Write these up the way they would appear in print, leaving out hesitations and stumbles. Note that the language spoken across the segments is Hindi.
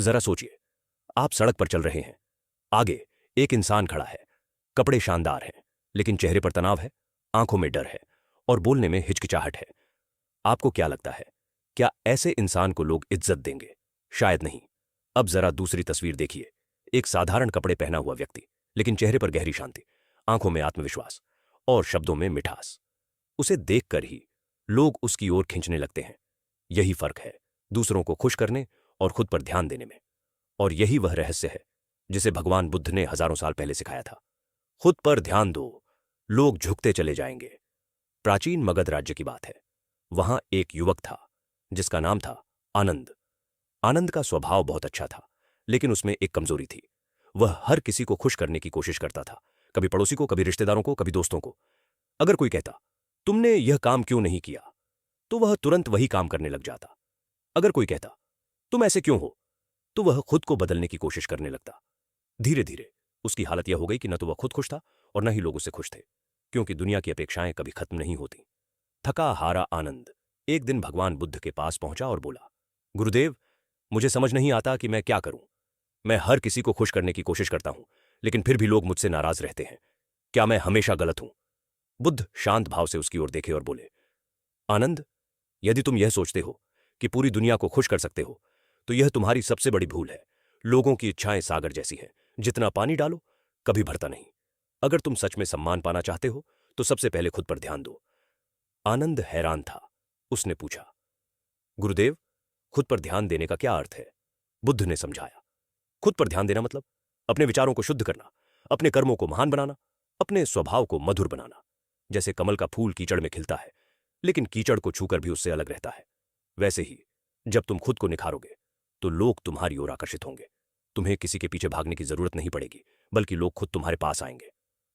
जरा सोचिए, आप सड़क पर चल रहे हैं। आगे एक इंसान खड़ा है। कपड़े शानदार हैं, लेकिन चेहरे पर तनाव है, आंखों में डर है और बोलने में हिचकिचाहट है। आपको क्या लगता है, क्या ऐसे इंसान को लोग इज्जत देंगे? शायद नहीं। अब जरा दूसरी तस्वीर देखिए। एक साधारण कपड़े पहना हुआ व्यक्ति, लेकिन चेहरे पर गहरी शांति, आंखों में आत्मविश्वास और शब्दों में मिठास। उसे देखकर ही लोग उसकी ओर खींचने लगते हैं। यही फर्क है दूसरों को खुश करने और खुद पर ध्यान देने में। और यही वह रहस्य है जिसे भगवान बुद्ध ने हजारों साल पहले सिखाया था। खुद पर ध्यान दो, लोग झुकते चले जाएंगे। प्राचीन मगध राज्य की बात है। वहां एक युवक था जिसका नाम था आनंद। आनंद का स्वभाव बहुत अच्छा था, लेकिन उसमें एक कमजोरी थी। वह हर किसी को खुश करने की कोशिश करता था, कभी पड़ोसी को, कभी रिश्तेदारों को, कभी दोस्तों को। अगर कोई कहता, तुमने यह काम क्यों नहीं किया, तो वह तुरंत वही काम करने लग जाता। अगर कोई कहता, तुम ऐसे क्यों हो, तो वह खुद को बदलने की कोशिश करने लगता। धीरे धीरे उसकी हालत यह हो गई कि न तो वह खुद खुश था और न ही लोग उससे खुश थे, क्योंकि दुनिया की अपेक्षाएं कभी खत्म नहीं होती। थका हारा आनंद एक दिन भगवान बुद्ध के पास पहुंचा और बोला, गुरुदेव, मुझे समझ नहीं आता कि मैं क्या करूं। मैं हर किसी को खुश करने की कोशिश करता हूं, लेकिन फिर भी लोग मुझसे नाराज रहते हैं। क्या मैं हमेशा गलत हूं? बुद्ध शांत भाव से उसकी ओर देखे और बोले, आनंद, यदि तुम यह सोचते हो कि पूरी दुनिया को खुश कर सकते हो, तो यह तुम्हारी सबसे बड़ी भूल है। लोगों की इच्छाएं सागर जैसी हैं, जितना पानी डालो कभी भरता नहीं। अगर तुम सच में सम्मान पाना चाहते हो, तो सबसे पहले खुद पर ध्यान दो। आनंद हैरान था। उसने पूछा, गुरुदेव, खुद पर ध्यान देने का क्या अर्थ है? बुद्ध ने समझाया, खुद पर ध्यान देना मतलब अपने विचारों को शुद्ध करना, अपने कर्मों को महान बनाना, अपने स्वभाव को मधुर बनाना। जैसे कमल का फूल कीचड़ में खिलता है, लेकिन कीचड़ को छूकर भी उससे अलग रहता है, वैसे ही जब तुम खुद को निखारोगे, तो लोग तुम्हारी ओर आकर्षित होंगे। तुम्हें किसी के पीछे भागने की जरूरत नहीं पड़ेगी, बल्कि लोग खुद तुम्हारे पास आएंगे।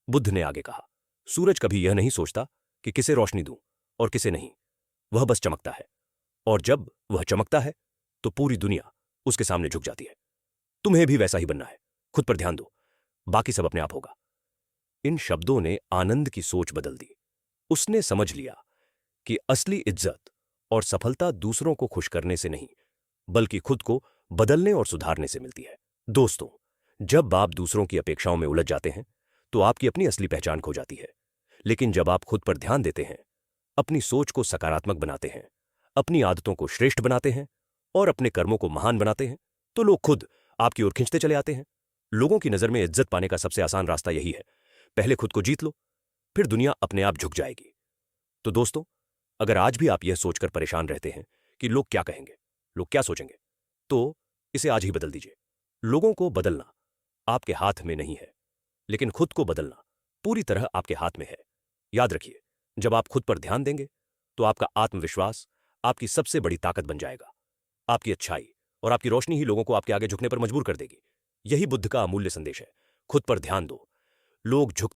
बुद्ध ने आगे कहा, सूरज कभी यह नहीं सोचता कि किसे रोशनी दूं और किसे नहीं। वह बस चमकता है, और जब वह चमकता है, तो पूरी दुनिया उसके सामने झुक जाती है। तुम्हें भी वैसा ही बनना है। खुद पर ध्यान दो, बाकी सब अपने आप होगा। इन शब्दों ने आनंद की सोच बदल दी। उसने समझ लिया कि असली इज्जत और सफलता दूसरों को खुश करने से नहीं, बल्कि खुद को बदलने और सुधारने से मिलती है। दोस्तों, जब आप दूसरों की अपेक्षाओं में उलझ जाते हैं, तो आपकी अपनी असली पहचान खो जाती है। लेकिन जब आप खुद पर ध्यान देते हैं, अपनी सोच को सकारात्मक बनाते हैं, अपनी आदतों को श्रेष्ठ बनाते हैं और अपने कर्मों को महान बनाते हैं, तो लोग खुद आपकी ओर खींचते चले आते हैं। लोगों की नजर में इज्जत पाने का सबसे आसान रास्ता यही है, पहले खुद को जीत लो, फिर दुनिया अपने आप झुक जाएगी। तो दोस्तों, अगर आज भी आप यह सोचकर परेशान रहते हैं कि लोग क्या कहेंगे, लोग क्या सोचेंगे, तो इसे आज ही बदल दीजिए। लोगों को बदलना आपके हाथ में नहीं है, लेकिन खुद को बदलना पूरी तरह आपके हाथ में है। याद रखिए, जब आप खुद पर ध्यान देंगे, तो आपका आत्मविश्वास आपकी सबसे बड़ी ताकत बन जाएगा। आपकी अच्छाई और आपकी रोशनी ही लोगों को आपके आगे झुकने पर मजबूर कर देगी। यही बुद्ध का अमूल्य संदेश है। खुद पर ध्यान दो, लोग झुकते